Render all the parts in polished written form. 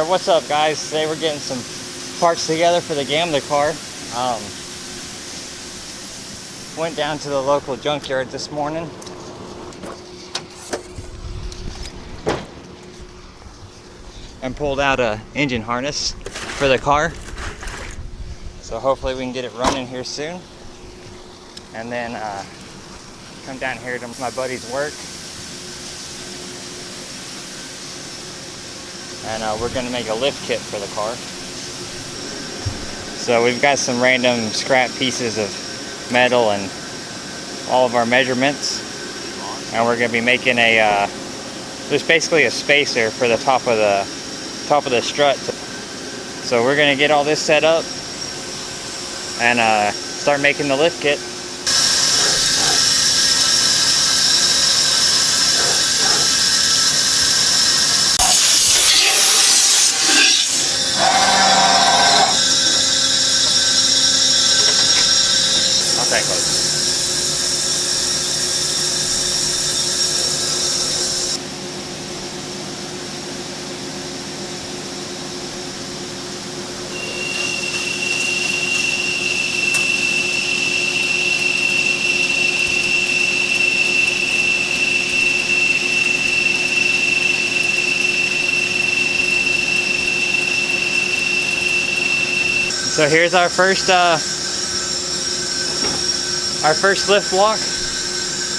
What's up, guys? Today we're getting some parts together for the Gambler car. Went down to the local junkyard this morning. And pulled out a engine harness for the car. So hopefully we can get it running here soon. And then come down here to my buddy's work. And we're going to make a lift kit for the car. So we've got some random scrap pieces of metal and all of our measurements. And we're going to be making a, just basically a spacer for the top of the strut. So we're going to get all this set up and start making the lift kit. So here's our first lift walk.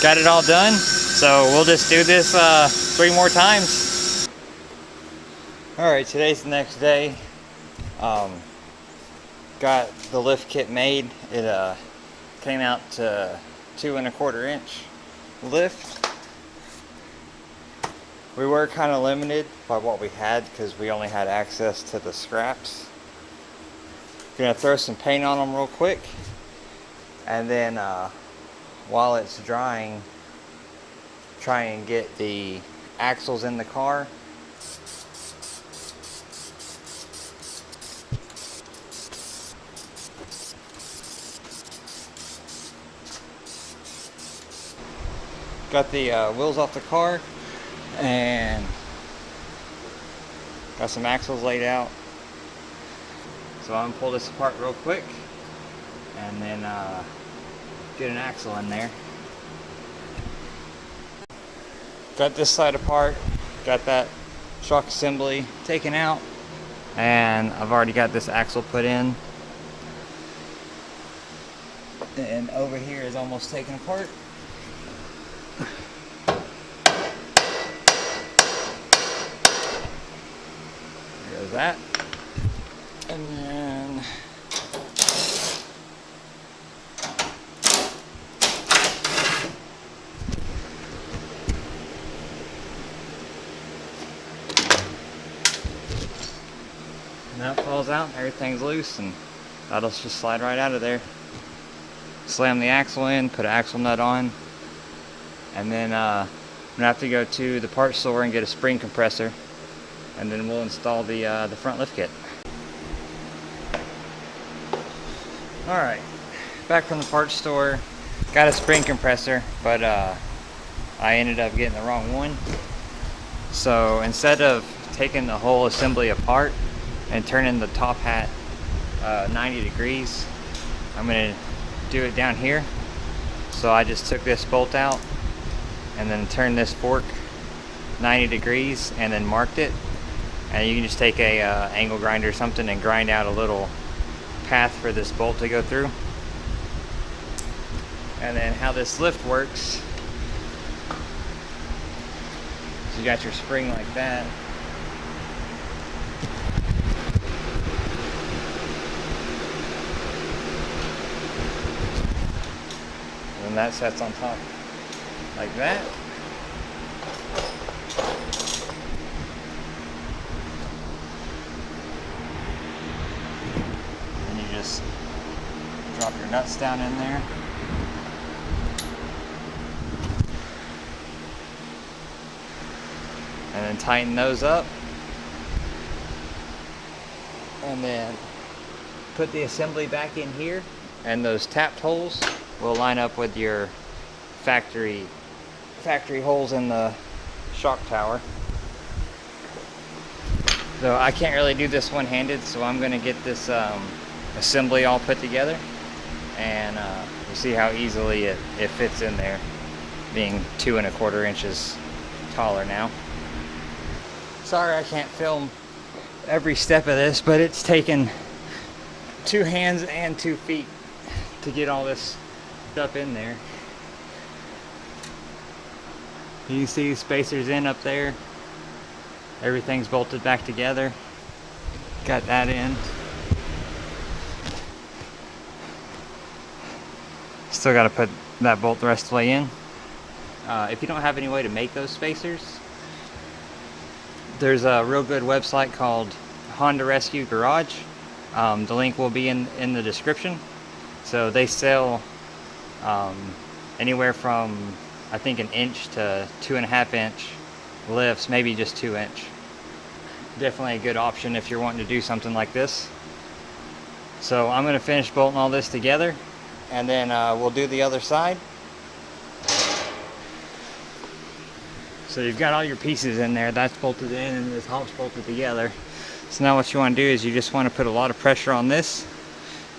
Got it all done. So we'll just do this 3 more times. All right, today's the next day. Got the lift kit made. It came out to 2 1/4 inch lift. We were kind of limited by what we had because we only had access to the scraps. Gonna throw some paint on them real quick, and then while it's drying, try and get the axles in the car. Got the wheels off the car and got some axles laid out. So I'm gonna pull this apart real quick and then get an axle in there. Got this side apart, got that shock assembly taken out, and I've already got this axle put in. And over here is almost taken apart. There goes that. And then that falls out, everything's loose, and that'll just slide right out of there. Slam the axle in, put an axle nut on, and then I'm gonna have to go to the parts store and get a spring compressor, and then we'll install the front lift kit. Alright, back from the parts store. Got a spring compressor, but I ended up getting the wrong one. So instead of taking the whole assembly apart and turning the top hat 90 degrees, I'm going to do it down here. So I just took this bolt out and then turned this fork 90 degrees and then marked it. And you can just take a angle grinder or something and grind out a little path for this bolt to go through. And then how this lift works, so you got your spring like that, and that sets on top like that. Just drop your nuts down in there. And then tighten those up. And then put the assembly back in here. And those tapped holes will line up with your factory holes in the shock tower. So I can't really do this one-handed, so I'm gonna get this assembly all put together, and you see how easily it fits in there, being 2 1/4 inches taller now. Sorry I can't film every step of this, but it's taken 2 hands and 2 feet to get all this stuff in there. You can see spacers in up there. Everything's bolted back together. Got that in. Still got to put that bolt the rest of the way in. If you don't have any way to make those spacers, there's a real good website called Honda Rescue Garage. The link will be in the description. So they sell anywhere from, I think, 1 inch to 2 1/2 inch lifts, maybe just 2 inch. Definitely a good option if you're wanting to do something like this. So I'm going to finish bolting all this together, and then we'll do the other side. So you've got all your pieces in there, that's bolted in, and this hop's bolted together. So now what you want to do is you just want to put a lot of pressure on this,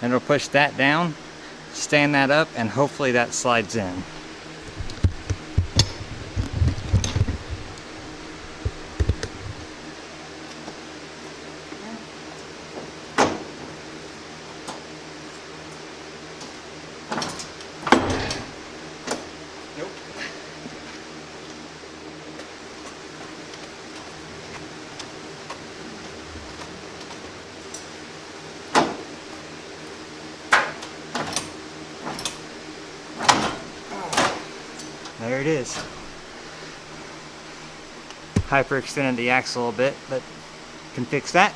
and it'll push that down, stand that up, and hopefully that slides in. There it is. Hyperextended the axle a little bit, but can fix that.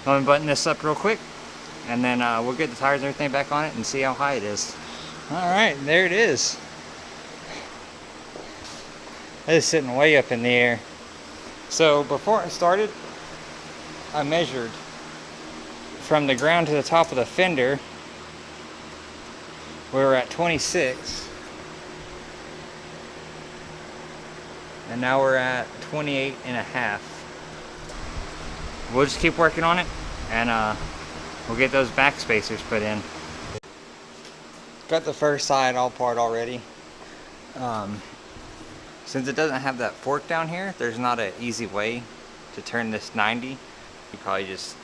I'll button this up real quick, and then we'll get the tires and everything back on it and see how high it is. Alright, there it is. It is sitting way up in the air. So before I started, I measured from the ground to the top of the fender. We were at 26, and now we're at 28.5. We'll just keep working on it, and we'll get those back spacers put in. Got the first side all apart already. Since it doesn't have that fork down here, there's not an easy way to turn this 90. You probably just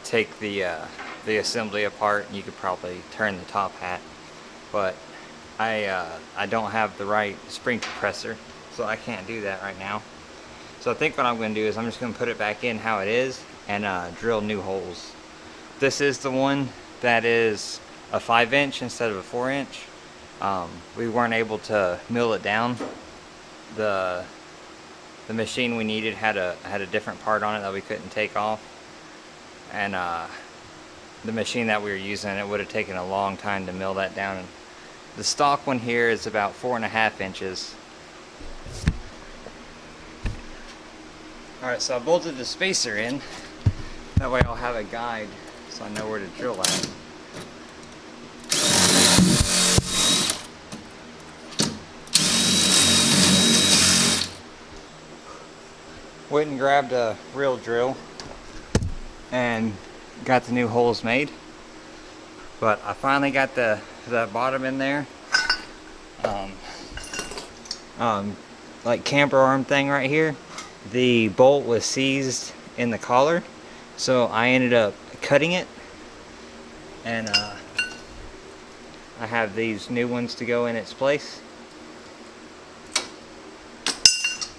take the assembly apart, and you could probably turn the top hat, but I don't have the right spring compressor, so I can't do that right now. So I think what I'm going to do is I'm just going to put it back in how it is and drill new holes. This is the one that is a 5 inch instead of a 4 inch. We weren't able to mill it down. The machine we needed had a different part on it that we couldn't take off, and the machine that we were using, it would have taken a long time to mill that down. And the stock one here is about 4.5 inches. Alright, so I bolted the spacer in. That way I'll have a guide so I know where to drill at. Went and grabbed a real drill and got the new holes made, but I finally got the bottom in there. Like camber arm thing right here, the bolt was seized in the collar, so I ended up cutting it, and I have these new ones to go in its place.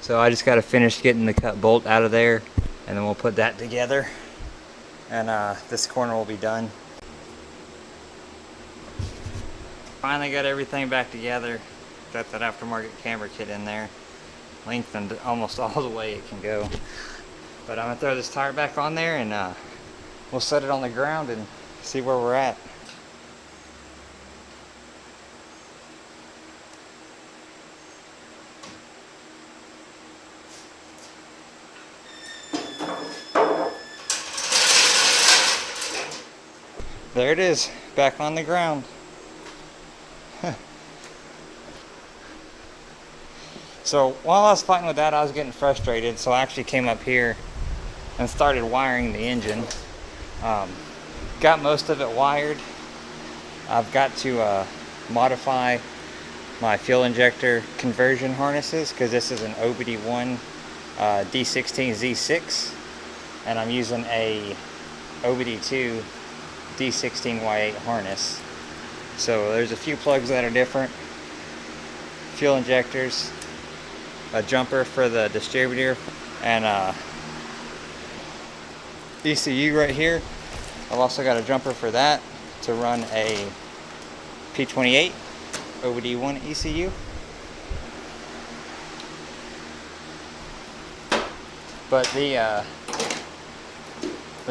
So I just got to finish getting the cut bolt out of there, and then we'll put that together, and this corner will be done. Finally got everything back together. Got that aftermarket camber kit in there, lengthened almost all the way it can go. But I'm gonna throw this tire back on there, and we'll set it on the ground and see where we're at. There it is, back on the ground. So while I was fighting with that, I was getting frustrated, so I actually came up here and started wiring the engine. Got most of it wired. I've got to modify my fuel injector conversion harnesses because this is an OBD1 D16Z6, and I'm using a OBD2 D16Y8 harness. So there's a few plugs that are different. Fuel injectors, a jumper for the distributor, and ECU right here. I've also got a jumper for that to run a P28 OBD1 ECU. But the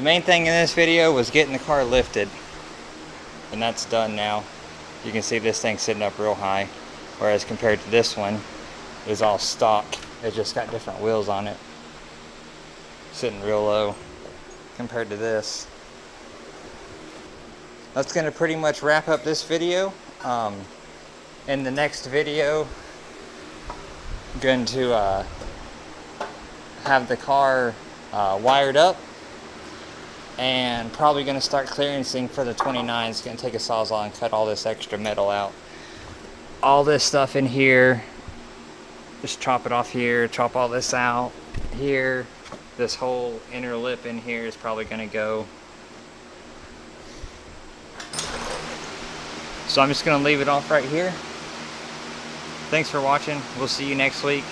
main thing in this video was getting the car lifted, and that's done now. You can see this thing sitting up real high, whereas compared to this one is all stock. It just got different wheels on it, sitting real low compared to this. That's going to pretty much wrap up this video. In the next video, I'm going to have the car wired up, and probably going to start clearancing for the 29. It's going to take a Sawzall and cut all this extra metal out. All this stuff in here, just chop it off here, chop all this out here. This whole inner lip in here is probably going to go. So I'm just going to leave it off right here. Thanks for watching. We'll see you next week.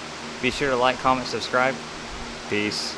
Be sure to like, comment, subscribe. Peace.